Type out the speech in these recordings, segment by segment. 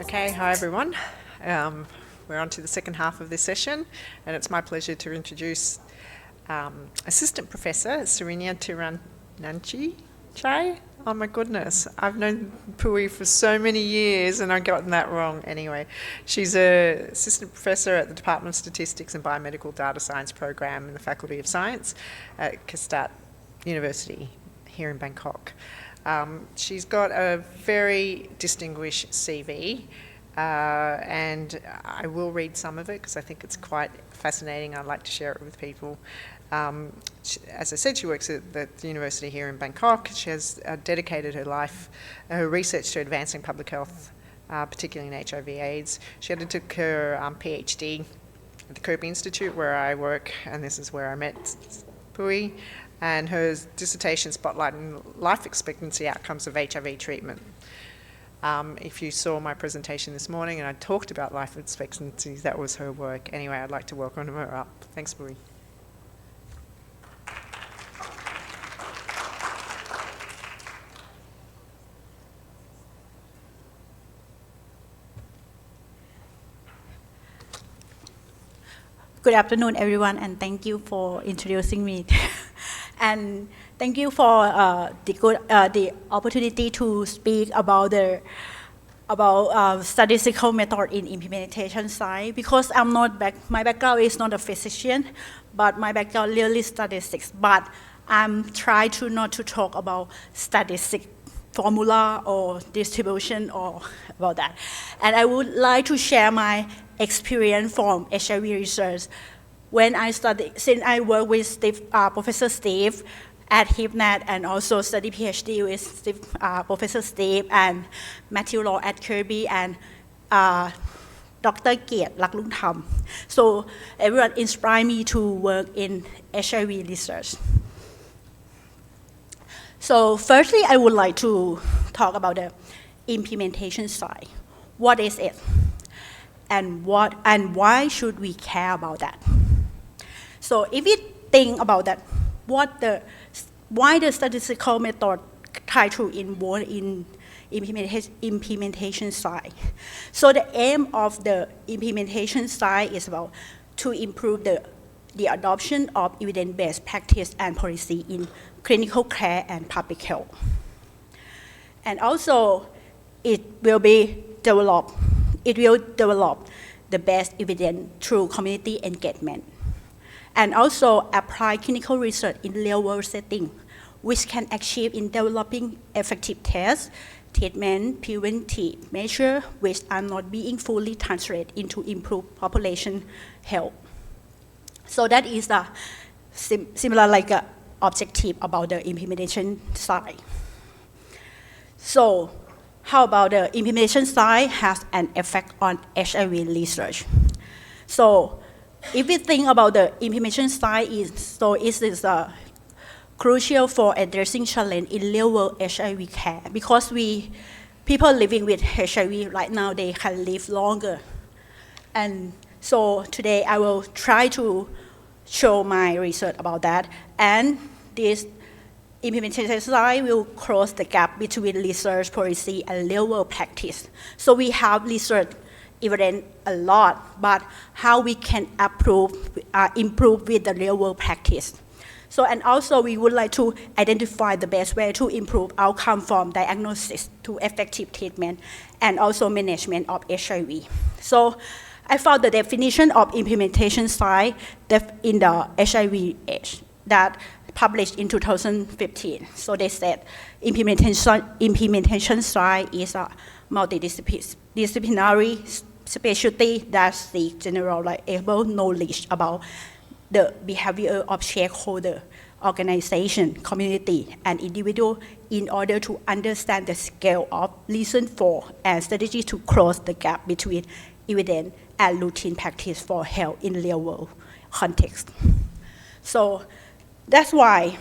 Okay, hi everyone. We're on to the second half of this session, and it's my pleasure to introduce Assistant Professor Sirinya Teeraananchai. Oh my goodness, I've known Pui for so many years and I've gotten that wrong anyway. She's an Assistant Professor at the Department of Statistics and Biomedical Data Science Program in the Faculty of Science at Kestat University here in Bangkok. She's got a very distinguished CV, and I will read some of it because I think it's quite fascinating. I'd like to share it with people. As I said, she works at the university here in Bangkok. She has dedicated her research to advancing public health, particularly in HIV/AIDS. She undertook her PhD at the Kobe Institute where I work, and this is where I met Pui. And her dissertation spotlighting life expectancy outcomes of HIV treatment. If you saw my presentation this morning and I talked about life expectancy, that was her work. Anyway, I'd like to welcome her up. Thanks, Pui. Good afternoon, everyone, and thank you for introducing me. And thank you for the opportunity to speak about statistical method in implementation side. Because my background is not a physician, but my background really statistics. But I'm trying to not to talk about statistic formula or distribution or about that. And I would like to share my experience from HIV research. When I studied, since I work with Professor Steve at HIV-NAT and also study PhD with Professor Steve and Matthew Law at Kirby and Dr. Kiet Laklungtham. So everyone inspired me to work in HIV research. So firstly, I would like to talk about the implementation side. What is it? And why should we care about that? So if we think about that, why the statistical method try to involve in implementation side? So the aim of the implementation side is about to improve the adoption of evidence-based practice and policy in clinical care and public health. And also, it will develop the best evidence through community engagement. And also apply clinical research in real-world setting, which can achieve in developing effective tests, treatment, preventive measures, which are not being fully translated into improved population health. So that is the similar like objective about the implementation side. So how about the implementation side has an effect on HIV research? So if we think about the implementation side, it is crucial for addressing challenge in real-world HIV care because people living with HIV right now, they can live longer. And so today I will try to show my research about that. And this implementation side will close the gap between research policy and real-world practice. So we have research evidence a lot, but how we can improve with the real-world practice. So, and also we would like to identify the best way to improve outcome from diagnosis to effective treatment and also management of HIV. So I found the definition of implementation side in the HIV/AIDS that published in 2015. So they said implementation side is a multidisciplinary specialty that seeks generalizable knowledge about the behavior of stakeholder, organization, community, and individual in order to understand the scale of reason for and strategy to close the gap between evidence and routine practice for health in real-world context. So that's why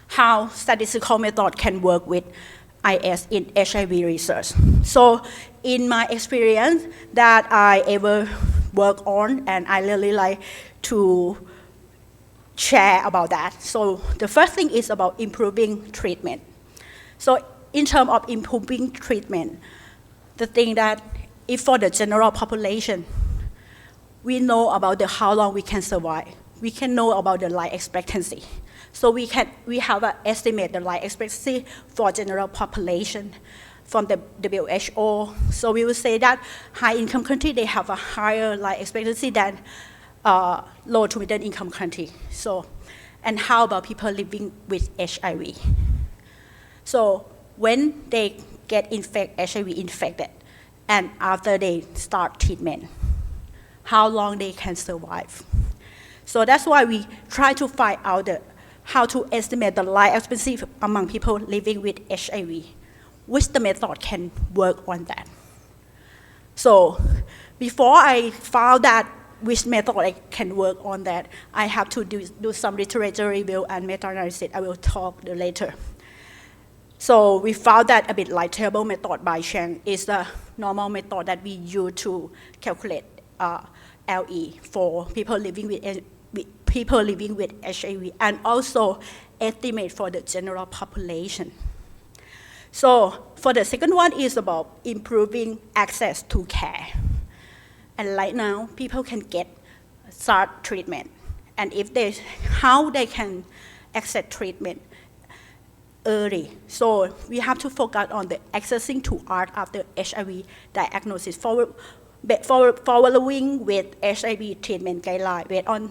how statistical method can work with IS in HIV research. So in my experience that I ever work on, and I really like to share about that. So the first thing is about improving treatment. So in terms of improving treatment, the thing that if for the general population, we know about the how long we can survive. We can know about the life expectancy. So we have an estimate the life expectancy for general population from the WHO. So we will say that high income country, they have a higher life expectancy than low to middle income country. So, and how about people living with HIV? So when they get HIV infected, and after they start treatment, how long they can survive. So that's why we try to find out how to estimate the life expectancy among people living with HIV, which the method can work on that. So before I found that which method I can work on that, I have to do some literature review and meta-analysis. I will talk later. So we found that a bit like table method by Cheng is the normal method that we use to calculate LE for people living with HIV and also estimate for the general population. So for the second one is about improving access to care. And right now, people can start treatment. And how they can access treatment early. So we have to focus on the accessing to art after HIV diagnosis, following with HIV treatment guideline based on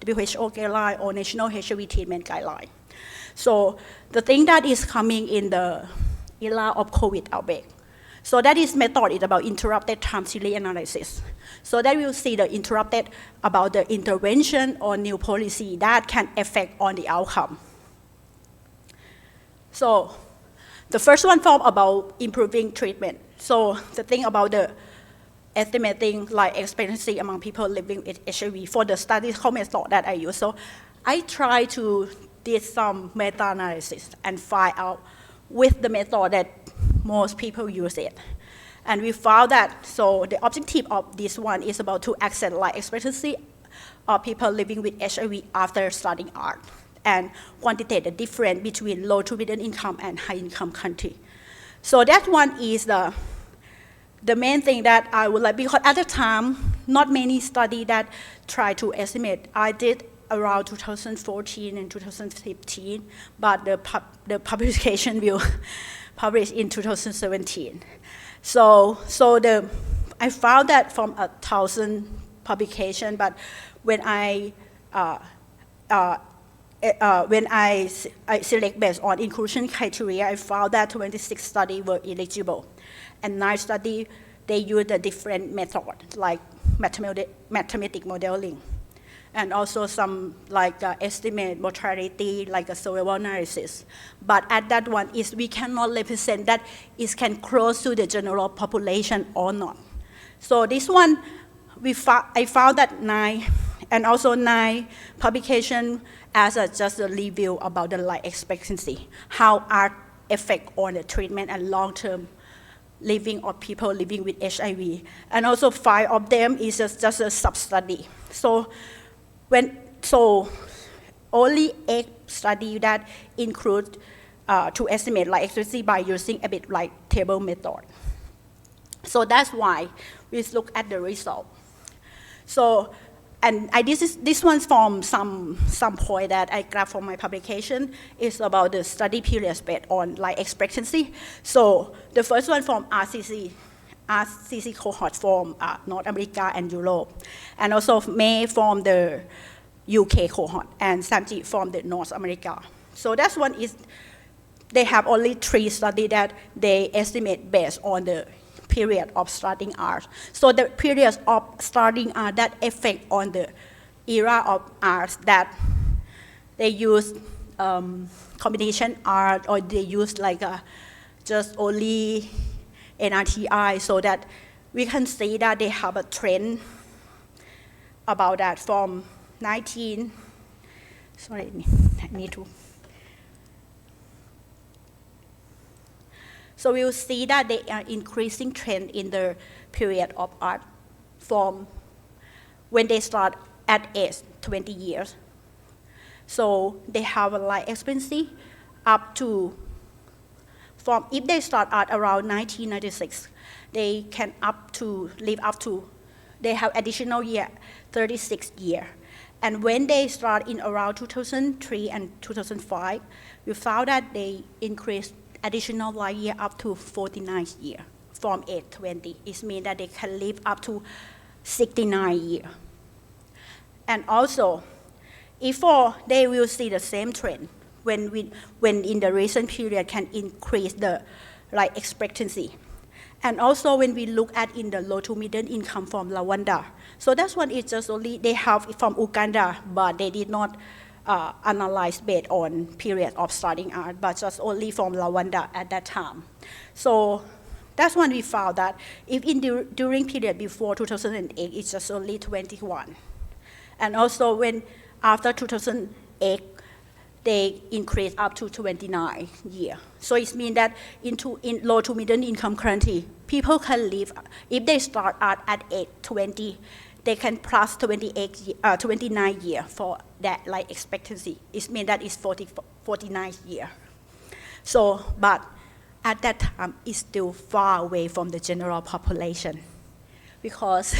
WHO guideline or national HIV treatment guideline. So the thing that is coming in the era of COVID outbreak. So that is method is about interrupted time series analysis. So that we'll see the interrupted about the intervention or new policy that can affect on the outcome. So the first one form about improving treatment. So the thing about the estimating life expectancy among people living with HIV for the statistical method that I use. So I try to do some meta-analysis and find out with the method that most people use it. And we found that, so the objective of this one is about to access life expectancy of people living with HIV after starting ART and quantitate the difference between low to middle income and high income country. So that one is the main thing that I would like, because at the time, not many study that try to estimate. I did around 2014 and 2015, but the publication will publish in 2017. So I found that from 1,000 publication, but when I select based on inclusion criteria, I found that 26 studies were eligible. And 9 studies, they use a different method, like mathematical modeling. And also some like estimate mortality, like a survival analysis. But at that one is we cannot represent that it can close to the general population or not. So this one, I found that 9, and also 9 publication as just a review about the life expectancy, how art affect on the treatment and long-term living of people living with HIV. And also 5 of them is just a sub-study. So only 8 study that include to estimate life expectancy by using a bit like table method. So that's why we look at the result. So, and this one's from some point that I grabbed from my publication is about the study period based on life expectancy. So the first one from RCC cohort from North America and Europe, and also May from the UK cohort, and Sanji from the North America. So that one is, they have only 3 studies that they estimate based on the period of starting art. So the periods of starting art that affect on the era of art that they use combination art, or they use like just only NRTI, so that we can see that they have a trend about that from 19, sorry, I need to. So we'll see that they are increasing trend in the period of art from when they start at age 20 years. So they have a life expectancy up to, from if they start at around 1996, they can live up to, they have additional year, 36 year. And when they start in around 2003 and 2005, we found that they increased additional life year up to 49 year from age 20. It means that they can live up to 69 years. And also, if they will see the same trend when in the recent period can increase the life expectancy. And also when we look at in the low to middle income from Rwanda. So that's one is just only, they have from Uganda, but they did not analyze based on period of starting out, but just only from Rwanda at that time. So that's when we found that if during period before 2008, it's just only 21. And also when after 2008, they increased up to 29 years. So it means that in low to middle income country, people can live, if they start out at age 20, they can plus 29 years for that life expectancy. It means that it's 49 years. So, but at that time, it's still far away from the general population because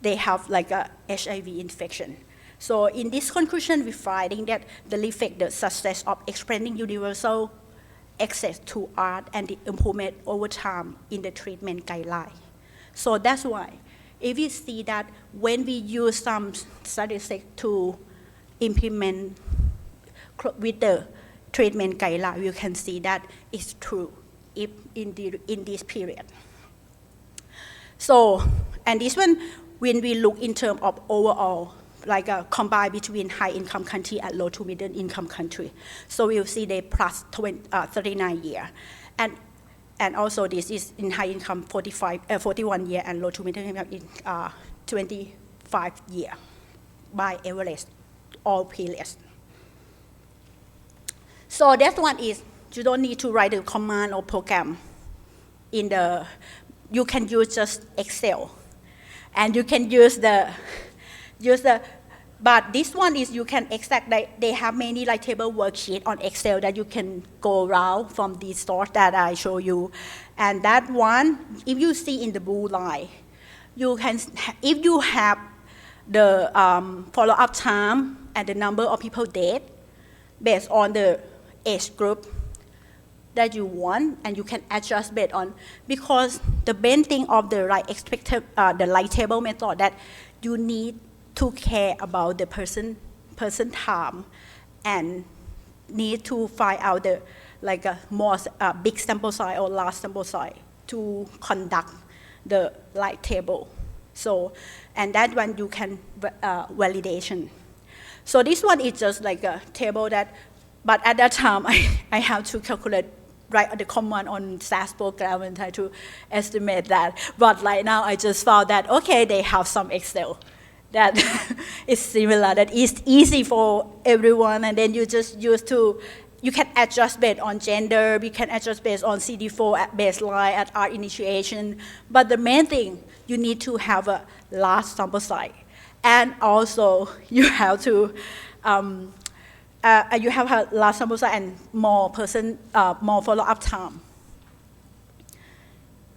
they have like a HIV infection. So in this conclusion, we're finding that the effect, the success of expanding universal access to art and the improvement over time in the treatment guideline. So that's why, if we see that when we use some statistics to implement with the treatment guideline, you can see that it's true if in this period. So, and this one, when we look in terms of overall, like a combined between high-income country and low-to-middle-income country. So we'll see they plus 39 years. And also this is in high-income 41 years and low-to-middle-income 25 years by average, all periods. So that one is, you don't need to write the command or program in the, you can use just Excel. And you can use the, but this one is you can exact, they have many like table worksheet on Excel that you can go around from the source that I show you. And that one, if you see in the blue line, you can, if you have the follow-up time and the number of people dead based on the age group that you want, and you can adjust based on, because the main thing of the the light table method that you need to care about the person time and need to find out the like a more big sample size or large sample size to conduct the light table. So, and that one you can validation. So this one is just like a table that, but at that time I have to calculate, write the command on SAS program and try to estimate that. But right now I just found that, okay, they have some Excel that is similar, that is easy for everyone, and then you just use to, you can adjust based on gender, you can adjust based on CD4 at baseline, at art initiation, but the main thing, you need to have a large sample size. And also, you have to, you have a large sample size and more follow-up time.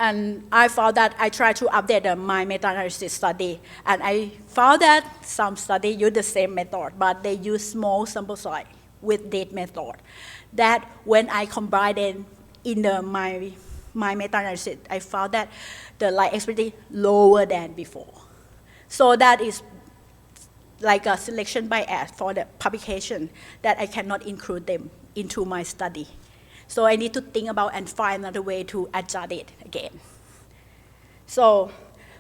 And I found that I tried to update my meta-analysis study, and I found that some studies use the same method, but they use small sample size with that method. That when I combined it in my meta-analysis, I found that the life expectancy lower than before. So that is like a selection bias for the publication that I cannot include them into my study. So I need to think about and find another way to adjust it again. So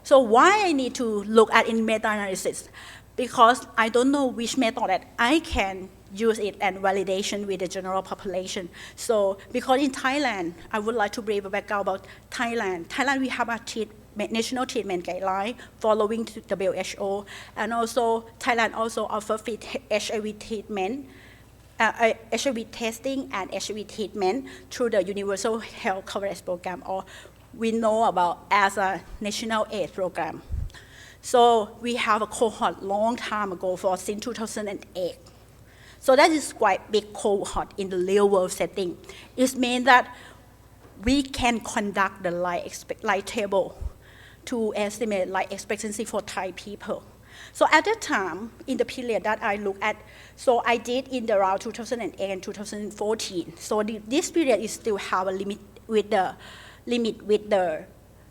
why I need to look at in meta-analysis? Because I don't know which method that I can use it and validation with the general population. So because in Thailand, I would like to brief a background about Thailand. Thailand, we have a national treatment guideline following WHO, and also Thailand also offers free HIV treatment, HIV testing and HIV treatment through the Universal Health Coverage Program, or we know about as a National AIDS Program. So we have a cohort long time ago since 2008. So that is quite big cohort in the real world setting. It means that we can conduct the life table to estimate life expectancy for Thai people. So at that time, in the period that I look at, so I did in the around 2008 and 2014. So this period is still have a limit with the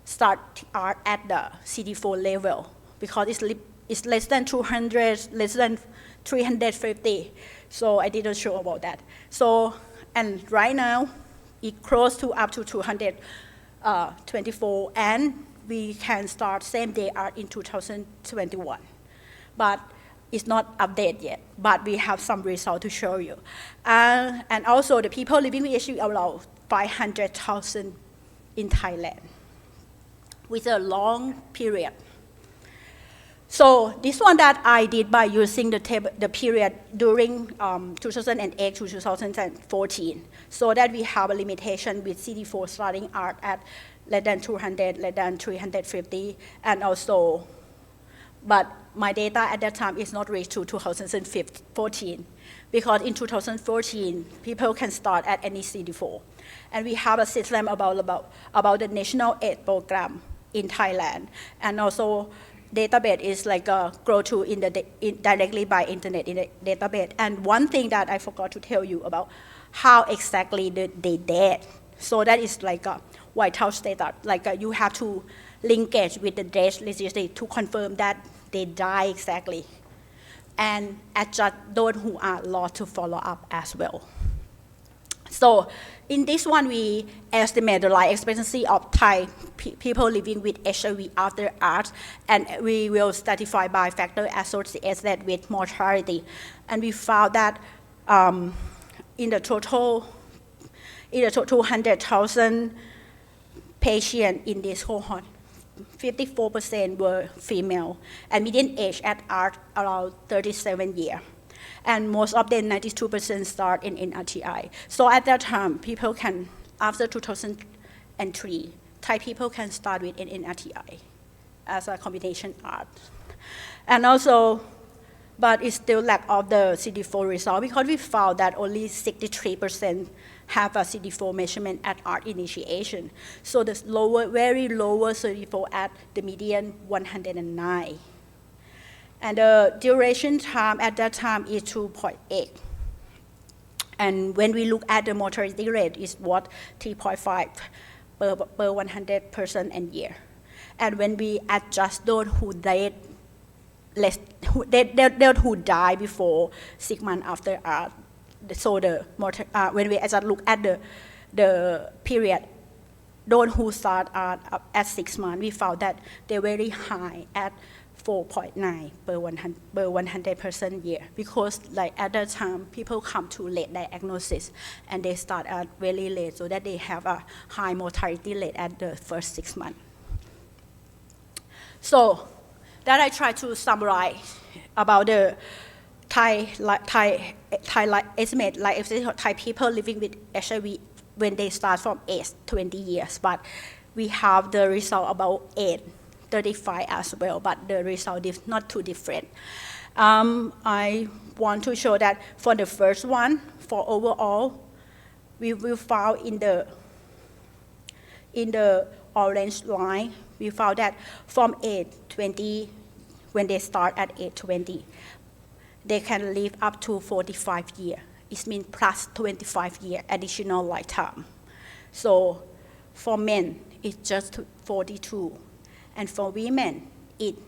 start art at the CD4 level because it's less than 200, less than 350. So I didn't show about that. So, and right now, it close to up to 224, and we can start same day art in 2021. But it's not updated yet, but we have some result to show you. And also the people living with HIV around 500,000 in Thailand with a long period. So this one that I did by using the period during 2008 to 2014, so that we have a limitation with CD4 starting art at less than 200, less than 350, and also, but my data at that time is not reached to 2014, because in 2014, people can start at any CD4. And we have a system about the National AIDS Program in Thailand, and also database is like grow to directly by internet in the database. And one thing that I forgot to tell you about how exactly they dead. So that is like a White House data. Like you have to linkage with the death registry to confirm that they die exactly, and adjust those who are lost to follow up as well. So in this one, we estimate the life expectancy of Thai people living with HIV after ART, and we will stratify by factor associated with mortality. And we found that in the total 200,000 patients in this cohort, 54% were female, and median age at ART around 37 years. And most of them, 92%, start in NRTI. So at that time, people can, after 2003, Thai people can start with an NRTI as a combination art. And also, but it's still lack of the CD4 result because we found that only 63% have a CD4 measurement at art initiation. So the very lower CD4 at the median 109. And the duration time at that time is 2.8. And when we look at the mortality rate, is what 3.5 per 100 person a year. And when we adjust those who died who die before 6 months after art, so when we look at the period, those who start art at 6 months, we found that they're very high at 4.9 per 100 person year, because like at that time people come to late diagnosis and they start at very late, so that they have a high mortality rate at the first 6 months. So that I try to summarize about the Thai estimate life expectancy of Thai people living with HIV when they start from age 20 years, but we have the result about age 35 as well, but the result is not too different. I want to show that for the first one, for overall, we will found in the orange line, we found that from age 20, when they start at age 20, they can live up to 45 years. It means plus 25 years additional lifetime. So for men, it's just 42. And for women, it's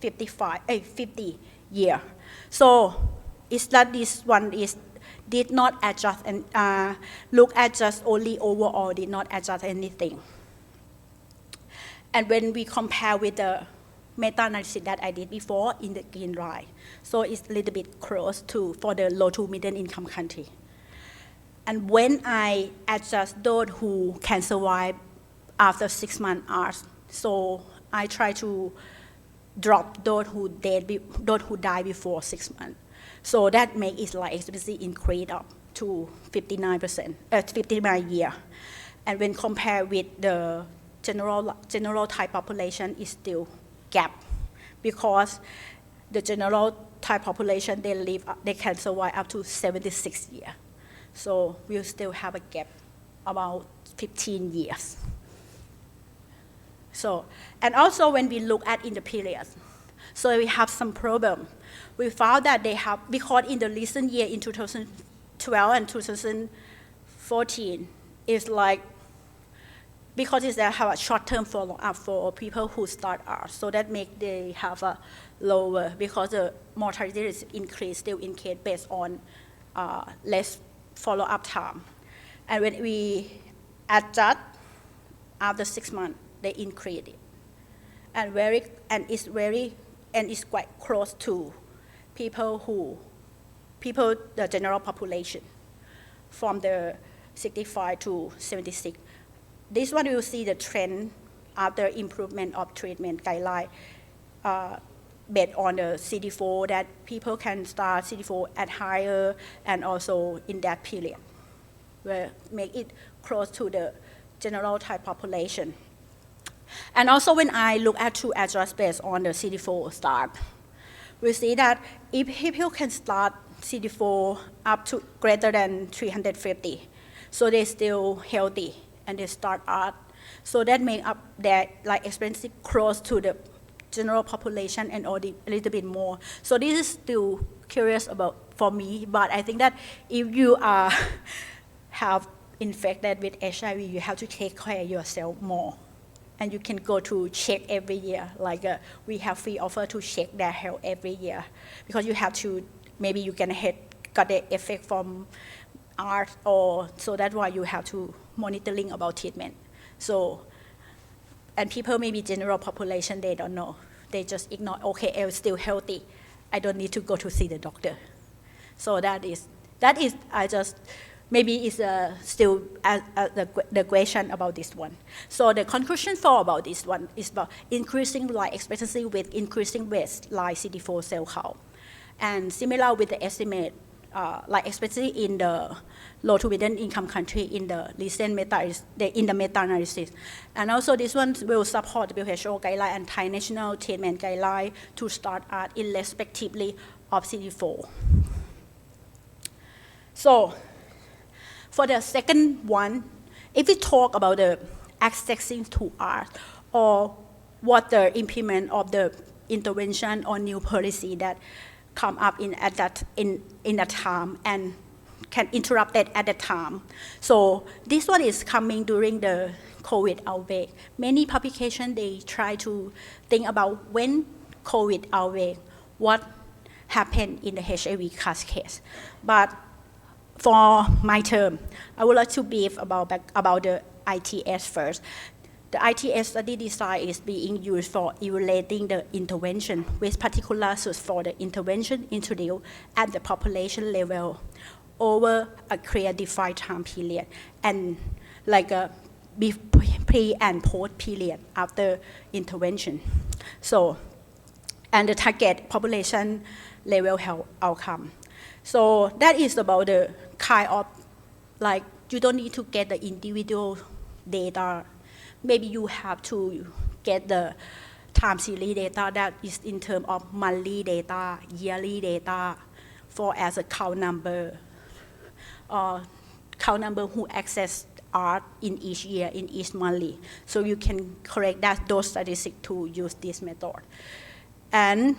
50 years. So it's that this one did not adjust and look at just only overall, did not adjust anything. And when we compare with the meta-analysis that I did before in the green line, so it's a little bit close to for the low to middle income country. And when I adjust those who can survive after 6 months ART, so I try to drop those who die before 6 months. So that makes its life expectancy increase up to 59 years. And when compared with the general Thai population, is still gap, because the general Thai population, they can survive up to 76 years. So we'll still have a gap about 15 years. So, and also when we look at in the periods, so we have some problem. We found that they have, because in the recent year in 2012 and 2014, it's like, because they have a short-term follow-up for people who start out, so that make they have a lower, because the mortality is increased still in case based on less follow-up time. And when we adjust after 6 months, they increase it. And it's quite close to the general population from the 65 to 76. This one you will see the trend after improvement of treatment guideline based on the CD4, that people can start CD4 at higher and also in that period, where make it close to the general type population. And also when I look at to adjust based on the CD4 start, we see that if people can start CD4 up to greater than 350, so they're still healthy and they start out. So that make up their like experience close to the general population and or a little bit more. So this is still curious about for me, but I think that if you have infected with HIV, you have to take care of yourself more. And you can go to check every year, like we have free offer to check their health every year, because you have to, maybe you can got the effect from art, or so that's why you have to monitoring about treatment. So, and people, maybe general population, they don't know. They just ignore, okay, I'm still healthy. I don't need to go to see the doctor. So that is I just, maybe it's still the question about this one. So the conclusion for about this one is about increasing life expectancy with increasing baseline CD4 cell count. And similar with the estimate life expectancy in the low to middle income country in the recent meta-analysis. And also this one will support the WHO guideline and Thai national treatment guideline to start at irrespectively of CD4. So, for the second one, if we talk about the accessing to art or what the implement of the intervention or new policy that come up in that time and can interrupt it at the time. So this one is coming during the COVID outbreak. Many publications, they try to think about when COVID outbreak, what happened in the HIV cascade. But for my term, I would like to brief about the ITS first. The ITS study design is being used for evaluating the intervention, with particular source for the intervention introduced at the population level over a clear defined time period, and like a pre and post period after intervention. So, and the target population level health outcome. So that is about the kind of, like, you don't need to get the individual data. Maybe you have to get the time series data that is in terms of monthly data, yearly data, for as a count number, who access art in each year, in each monthly. So you can correct those statistics to use this method. And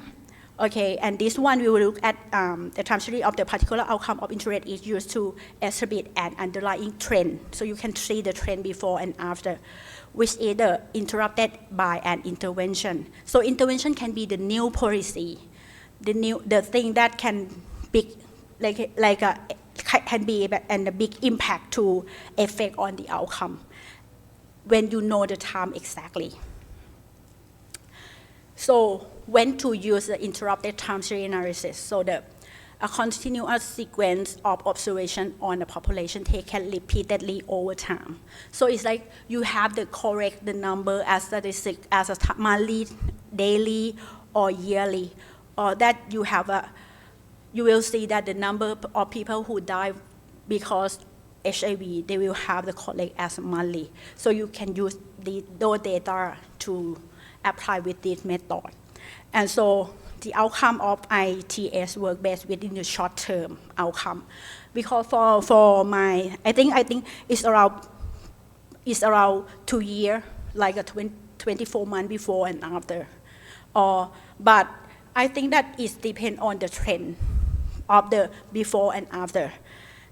okay, and this one we will look at the time series of the particular outcome of interest is used to establish an underlying trend. So you can see the trend before and after, which is interrupted by an intervention. So intervention can be the new policy, the thing that can be can be and a big impact to effect on the outcome when you know the time exactly. So when to use the interrupted time series analysis? So a continuous sequence of observation on the population taken repeatedly over time. So it's like you have to correct the number as statistic as a monthly, daily, or yearly, or that you will see that the number of people who die because HIV, they will have the correct as monthly. So you can use those data to apply with this method. And so the outcome of ITS work best within the short-term outcome. Because for my, I think it's around is around 2 years, like a 24 months before and after. But I think that it depends on the trend of the before and after.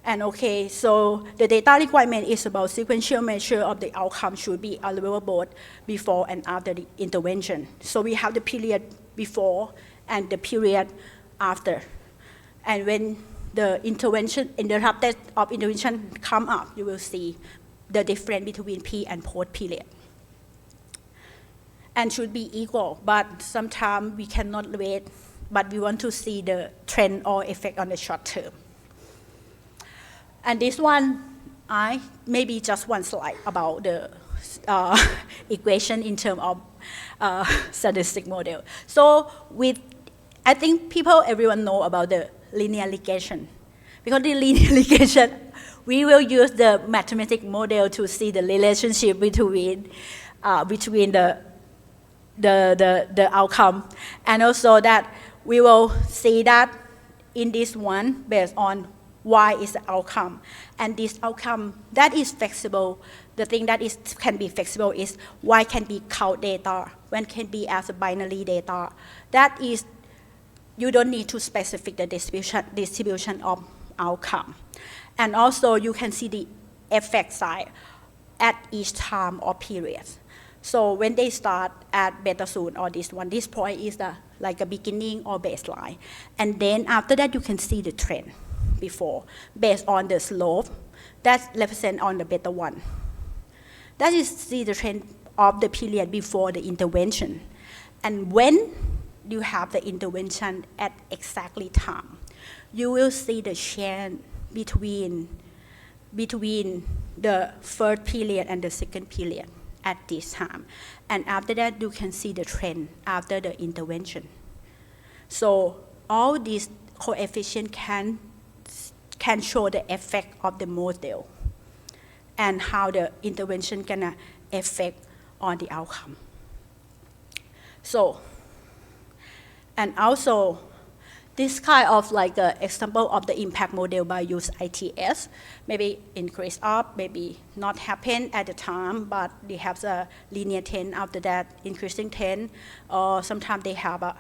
And okay, so the data requirement is about sequential measure of the outcome should be available both before and after the intervention. So we have the period before and the period after. And when the intervention, interrupted of intervention come up, you will see the difference between pre and post period. And should be equal, but sometimes we cannot wait, but we want to see the trend or effect on the short term. And this one, maybe just one slide about the equation in terms of statistic model. So I think everyone know about the linear regression. Because the linear regression, we will use the mathematical model to see the relationship between the outcome. And also that we will see that in this one based on Y is the outcome. And this outcome, that is flexible. The thing that can be flexible is Y can be count data, when can be as a binary data. That is, you don't need to specify the distribution of outcome. And also you can see the effect side at each time or period. So when they start at beta soon or this point is like a beginning or baseline. And then after that you can see the trend before, based on the slope that represent on the beta 1. That is see the trend of the period before the intervention. And when you have the intervention at exactly time, you will see the change between the first period and the second period at this time. And after that, you can see the trend after the intervention. So all these coefficients can show the effect of the model and how the intervention can affect on the outcome. So, and also this kind of like example of the impact model by use ITS, maybe increase up, maybe not happen at the time, but they have the linear trend after that, increasing trend, or sometimes they have a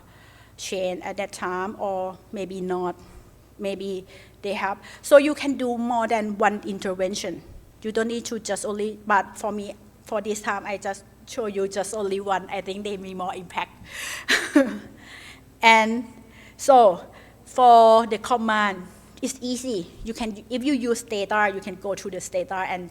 change at that time, or maybe not. Maybe they have, so you can do more than one intervention. You don't need to just only, but for me, for this time, I just show you just only one. I think they may more impact. And so for the command, it's easy. You can, if you use data, you can go to the data and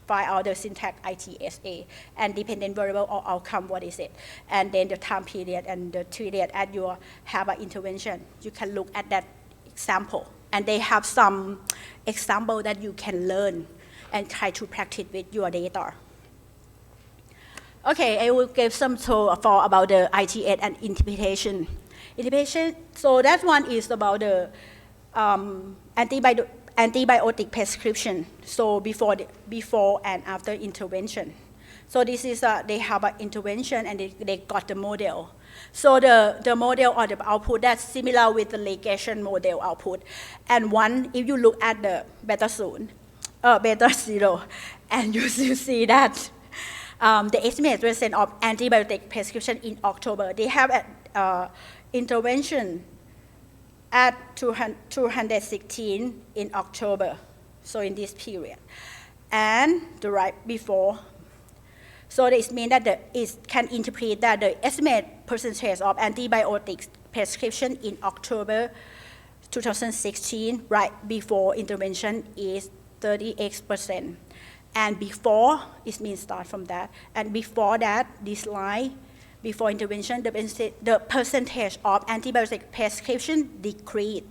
find out the syntax ITSA and dependent variable or outcome, what is it? And then the time period and the period at your have an intervention. You can look at that example. And they have some example that you can learn and try to practice with your data. Okay, I will give some talk about the ITS and interpretation. So that one is about the antibiotic prescription. So before and after intervention. So this is they have an intervention and they got the model. So the model or the output that's similar with the regression model output. And one, if you look at the beta 0, and you see that the estimated percent of antibiotic prescription in October, they have an intervention at 216 in October, so in this period. And the right before, so this means that it can interpret that the estimated percentage of antibiotics prescription in October 2016, right before intervention, is 38%. And before, it means start from that. And before that, this line, before intervention, the percentage of antibiotic prescription decreased.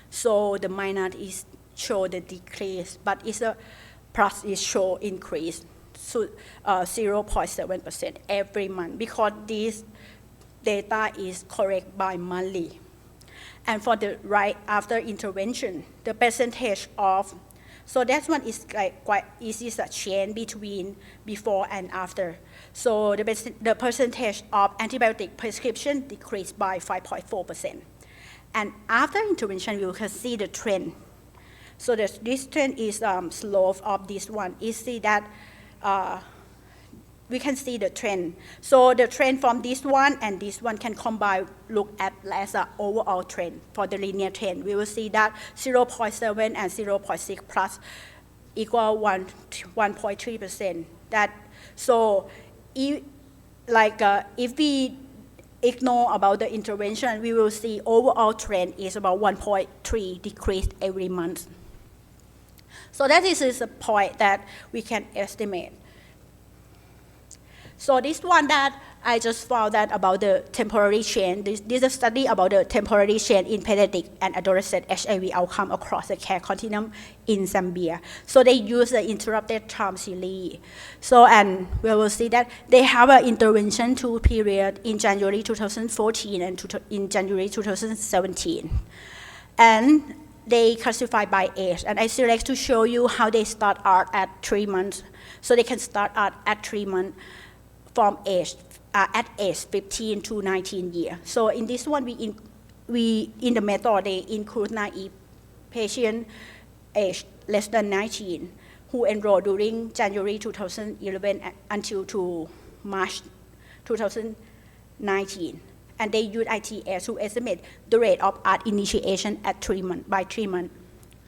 So the minus is show the decrease, but it's a plus is show increase. So 0.7% every month, because this data is correct by monthly. And for the right after intervention, the percentage of, so that one is like quite easy to change between before and after. So the percentage of antibiotic prescription decreased by 5.4%. And after intervention, you can see the trend. So this trend is slope of this one. You see that we can see the trend. So the trend from this one and this one can combine, look at as an overall trend for the linear trend. We will see that 0.7 and 0.6 plus equal 1.3%. So if we ignore about the intervention, we will see overall trend is about 1.3 decrease every month. So that is a point that we can estimate. So this one that I just found that about the temporary change. This is a study about the temporary change in pediatric and adolescent HIV outcome across the care continuum in Zambia. So they use the interrupted time series. So, and we will see that they have an intervention two period in January 2014 and in January 2017. And they classify by age. And I select to show you how they start out at 3 months. So they can start out at 3 months from at age 15 to 19 years. So in this one, we in the method, they include naive patient age less than 19 who enrolled during January 2011 until to March 2019. And they use ITS to estimate the rate of ART initiation at 3 months, by 3 months.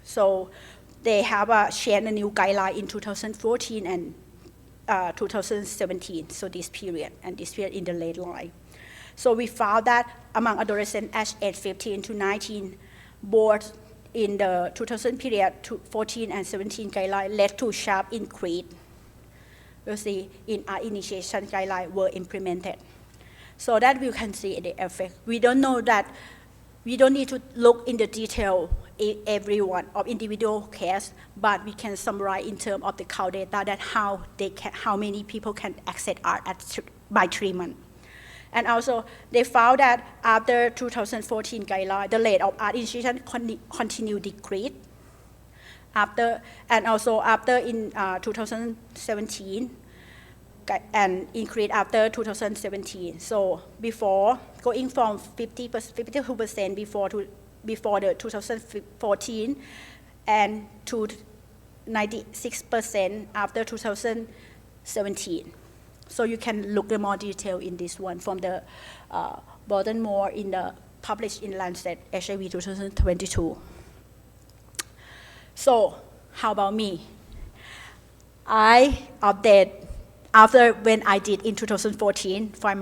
So they have shared a new guideline in 2014 and 2017, so this period, and this period in the late line. So we found that among adolescents aged 15 to 19, both in the 2000 period, 14 and 17 guideline led to sharp increase. We'll see in our initiation guideline were implemented. So that we can see the effect. We don't know that, we don't need to look in the detail every one of individual case, but we can summarize in terms of the count data that how many people can access ART by 3 months. And also, they found that after 2014 guideline, the rate of ART initiation continue decrease. And also after in 2017, and increase after 2017. So before, going from 52% before the 2014 and to 96% after 2017. So you can look at more detail in this one from the bottom more in the published in Lancet HIV 2022. So how about me? I update after when I did in 2014 from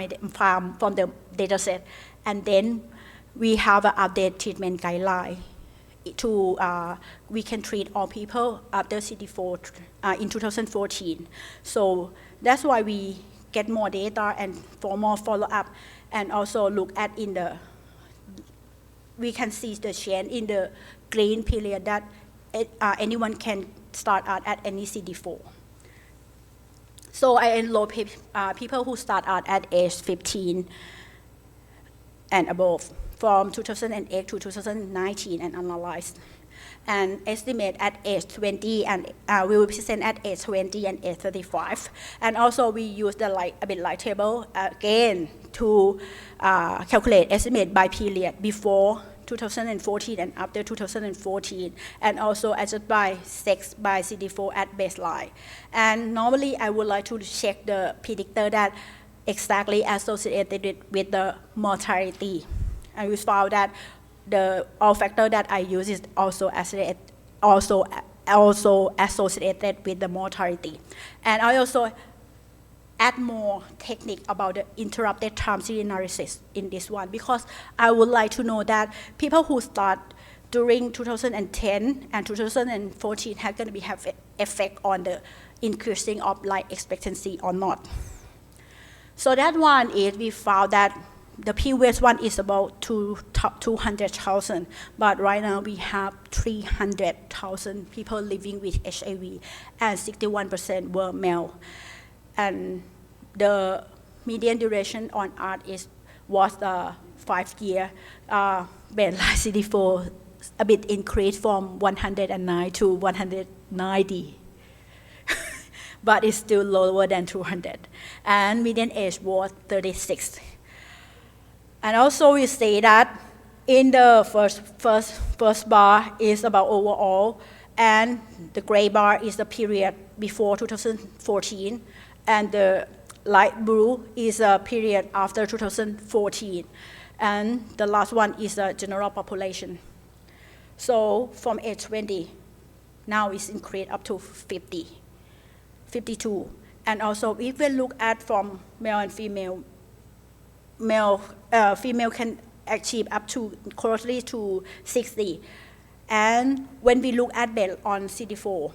the data set, and then we have an updated treatment guideline to we can treat all people after CD4 in 2014. So that's why we get more data and for more follow-up, and also look at in the, we can see the change in the green period that anyone can start out at any CD4. So I enroll people who start out at age 15 and above from 2008 to 2019 and analyzed. And estimate at age 20, and we will present at age 20 and age 35. And also we use the a bit light table again to calculate estimate by period before 2014 and after 2014, and also adjust by sex by CD4 at baseline. And normally I would like to check the predictor that exactly associated with the mortality. And we found that the all factor that I use is also associated with the mortality. And I also add more technique about the interrupted time series analysis in this one, because I would like to know that people who start during 2010 and 2014 have going to have effect on the increasing of life expectancy or not. So that one is, we found that the previous one is about 200,000, but right now we have 300,000 people living with HIV, and 61% were male. And the median duration on ART was 5 years. Baseline CD4 a bit increased from 109 to 190. But it's still lower than 200. And median age was 36. And also we say that in the first bar is about overall, and the gray bar is the period before 2014, and the light blue is a period after 2014, and the last one is the general population. So from age 20, now it's increased up to 50, 52. And also if we look at from male and female, female can achieve up to closely to 60. And when we look at based on CD4,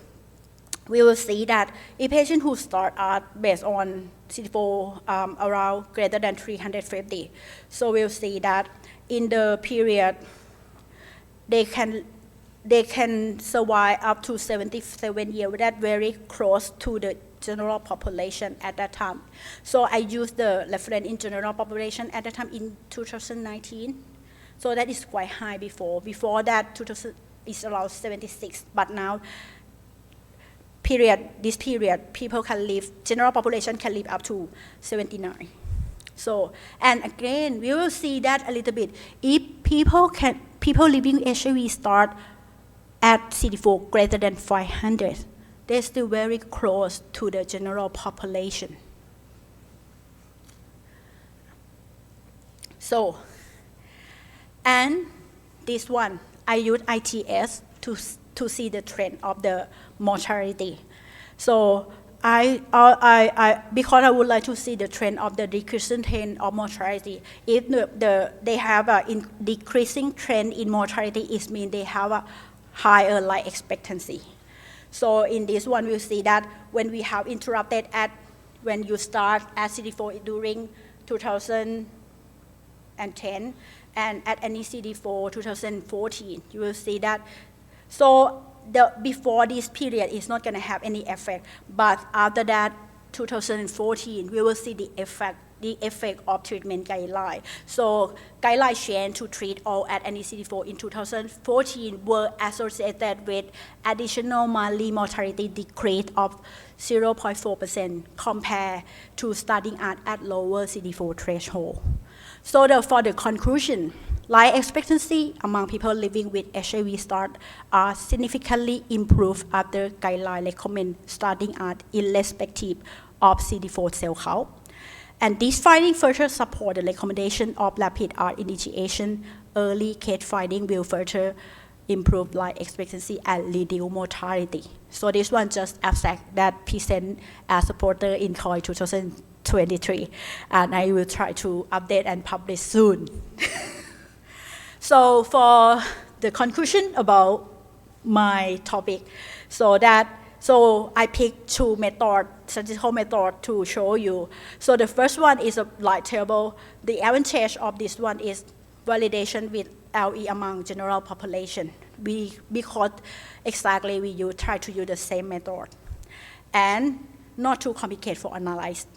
we will see that a patient who start out based on CD4 around greater than 350. So we'll see that in the period, they can survive up to 77 years. That's very close to the general population at that time. So I used the reference in general population at that time in 2019. So that is quite high before. Before that, 2000 is around 76, but now this period, people can live, general population can live up to 79. So, and again, we will see that a little bit. If people living HIV start at CD4 greater than 500, they're still very close to the general population. So, and this one, I use ITS to see the trend of the mortality. So because I would like to see the trend of the decreasing trend of mortality. If they have a decreasing trend in mortality, it means they have a higher life expectancy. So in this one, we'll see that when we have interrupted when you start at CD4 during 2010, and at any CD4 2014, you will see that. So before this period is not going to have any effect, but after that 2014, we will see the effect of treatment guideline. So guideline change to treat all at any CD4 in 2014 were associated with additional monthly mortality decrease of 0.4% compared to starting at lower CD4 threshold. So for the conclusion, life expectancy among people living with HIV start are significantly improved after guideline recommend starting at irrespective of CD4 cell count. And this finding further support the recommendation of rapid ART initiation. Early case finding will further improve life expectancy and reduce mortality. So this one just abstract that present as a poster in COI 2023, and I will try to update and publish soon. So for the conclusion about my topic, so I picked two methods, statistical method to show you. So the first one is a light table. The advantage of this one is validation with LE among general population. Because exactly we try to use the same method. And not too complicated for analyze.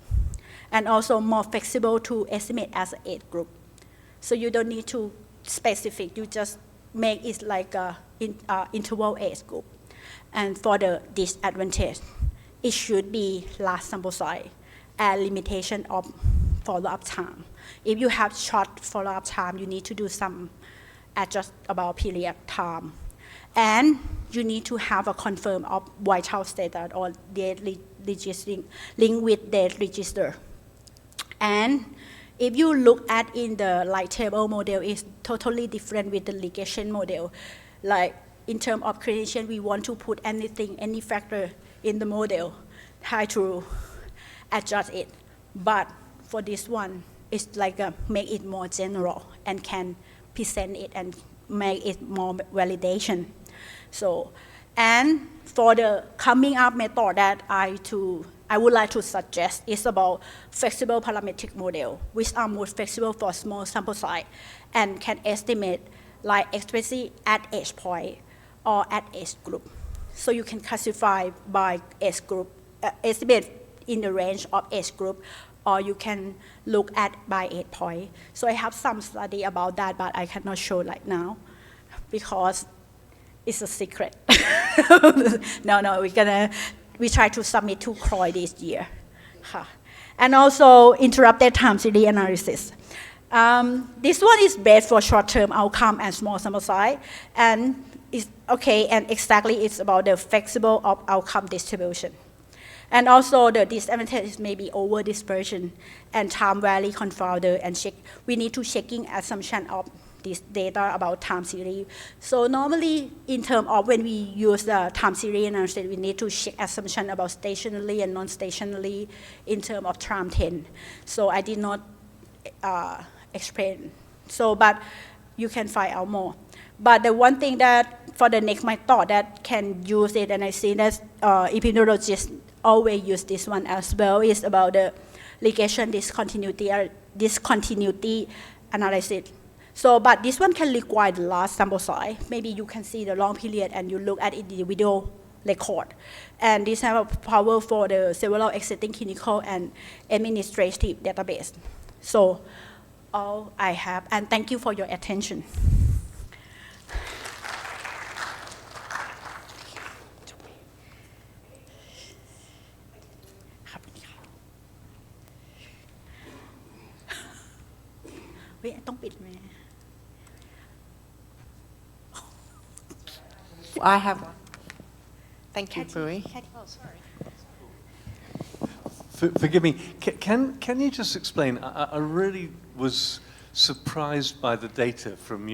And also more flexible to estimate as an age group. So you don't need to specific, you just make it like a interval age group. And for the disadvantage, it should be large sample size and limitation of follow-up time. If you have short follow-up time, you need to do some adjust about period time. And you need to have a confirm of vital status or date registering, link with date register. And if you look at in the light table model, it's totally different with the ligation model. Like in terms of clinician, we want to put anything, any factor in the model, try to adjust it. But for this one, it's like make it more general and can present it and make it more validation. So, and for the coming up method that I would like to suggest is about flexible parametric model, which are more flexible for small sample size and can estimate like expectancy at age point or at age group. So you can classify by age group, estimate in the range of age group, or you can look at by age point. So I have some study about that, but I cannot show right now because it's a secret. No, we try to submit to CROI this year. And also interrupted time series analysis. This one is based for short-term outcome and small sample size, and it's okay, and exactly it's about the flexible of outcome distribution. And also the disadvantage is maybe over dispersion and time valley confounder and check. We need to checking assumption of this data about time series. So normally in terms of when we use the time series analysis, we need to check assumption about stationary and non-stationary in terms of time 10. So I did not explain. So, but you can find out more. But the one thing that for the next my thought that can use it, and I see that epidemiologists always use this one as well, is about the ligation discontinuity analysis. So, but this one can require the large sample size. Maybe you can see the long period and you look at individual record. And this have a power for the several existing clinical and administrative database. So, all I have, and thank you for your attention. I have one. Thank you, Pui. Oh, sorry. Forgive me, can you just explain, I really was surprised by the data from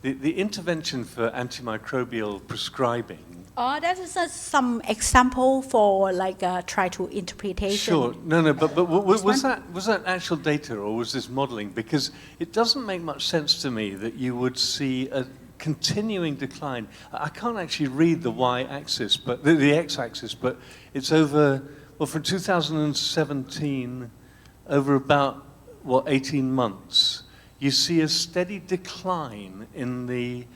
the intervention for antimicrobial prescribing. That is some example for like try to interpretation. Sure, no, but was that actual data or was this modeling? Because it doesn't make much sense to me that you would see a continuing decline. I can't actually read the y-axis, but the x-axis, but it's over, well, from 2017, over about, 18 months, you see a steady decline in the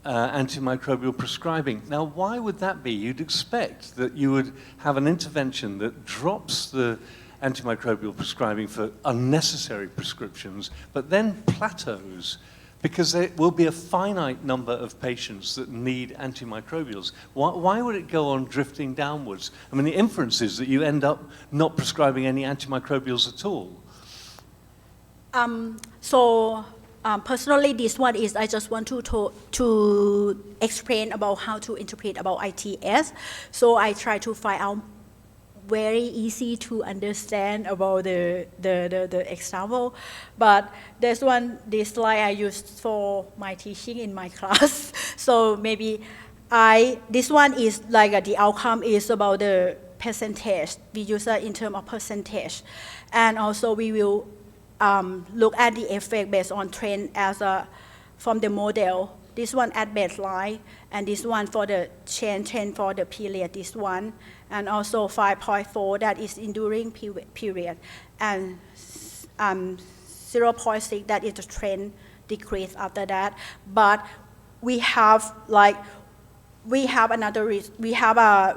antimicrobial prescribing. Now, why would that be? You'd expect that you would have an intervention that drops the antimicrobial prescribing for unnecessary prescriptions, but then plateaus, because there will be a finite number of patients that need antimicrobials. Why would it go on drifting downwards? I mean, the inference is that you end up not prescribing any antimicrobials at all. Personally, this one is I just want to explain about how to interpret about ITS. So I try to find out very easy to understand about the example. But this slide I used for my teaching in my class. So maybe this one is like the outcome is about the percentage. We use it in terms of percentage. And also we will look at the effect based on trend from the model. This one at baseline, and this one for the change trend for the period, this one, and also 5.4 that is enduring period, and 0.6 that is the trend decrease after that. But we have a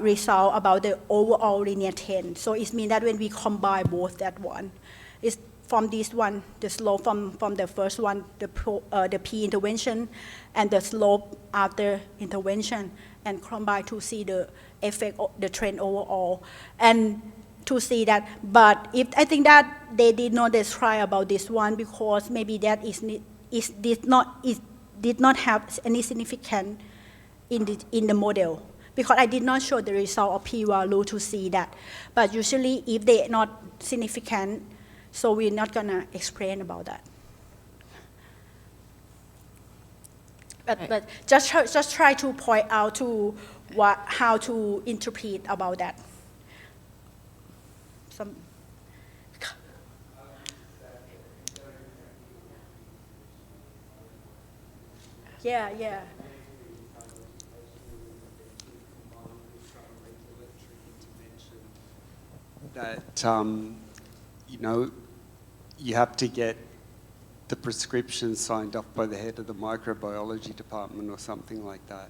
result about the overall linear trend. So it means that when we combine both that one, it's from this one, the slope from the first one, the P intervention, and the slope after intervention, and combine to see the effect of the trend overall, and to see that. But I think that they did not try about this one because maybe that did not have any significance in the model, because I did not show the result of p-value to see that. But usually, if they not significant, so we're not gonna explain about that. But just try to point out to how to interpret about that. Yeah. That you have to get the prescription signed off by the head of the microbiology department or something like that.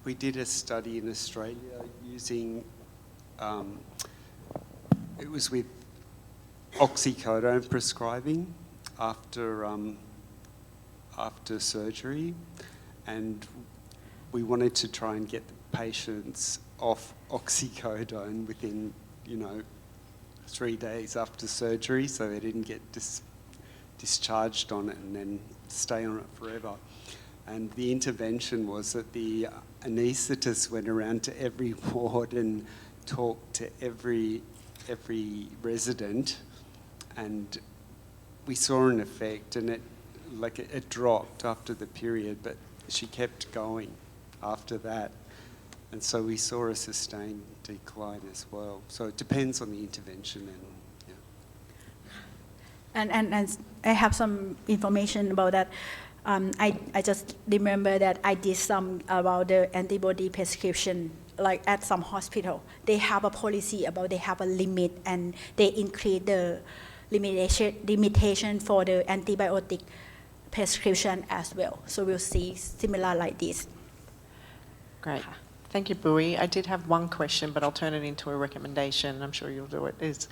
We did a study in Australia using, it was with oxycodone prescribing after surgery, and we wanted to try and get the patients off oxycodone within, 3 days after surgery, so they didn't get discharged on it and then stay on it forever. And the intervention was that the anaesthetist went around to every ward and talked to every resident, and we saw an effect, and it dropped after the period, but she kept going after that. And so we saw a sustained decline as well. So it depends on the intervention and And I have some information about that. I just remember that I did some about the antibody prescription, like at some hospital. They have a policy about they have a limit, and they increase the limitation for the antibiotic prescription as well. So we'll see similar like this. Great. Thank you, Bui. I did have one question, but I'll turn it into a recommendation. I'm sure you'll do it. Is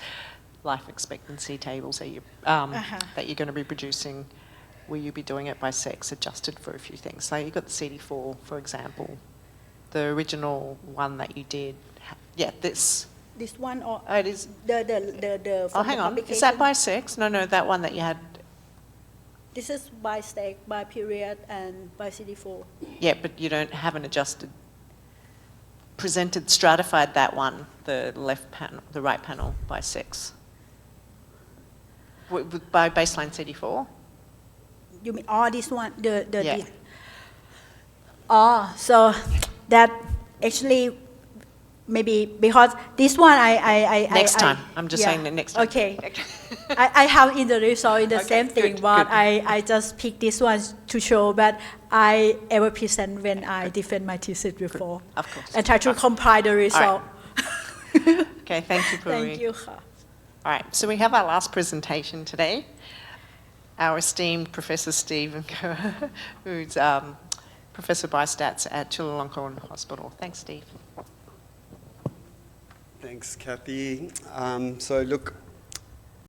life expectancy tables that you're going to be producing, will you be doing it by sex, adjusted for a few things? So you've got the CD4, for example, the original one that you did. Yeah, this. This one or Oh, it is. the Oh, hang on. Is that by sex? No, that one that you had. This is by sex, by period, and by CD4. Yeah, but you haven't adjusted, stratified that one, the left panel, the right panel, by sex. By baseline CD4? You mean this one? Yeah. So that actually maybe because this one Next time. I'm just saying the next time. Okay. I have in the result in the Okay, same thing, good, but good. I just picked this one to show that I ever present when I defend my thesis before. Of course. And try to compile the result. Okay, thank you, Puri. Thank you. All right, so we have our last presentation today. Our esteemed Professor Stephen Kerr, who's Professor Biostats at Chulalongkorn Hospital. Thanks, Steve. Thanks, Kathy. So look,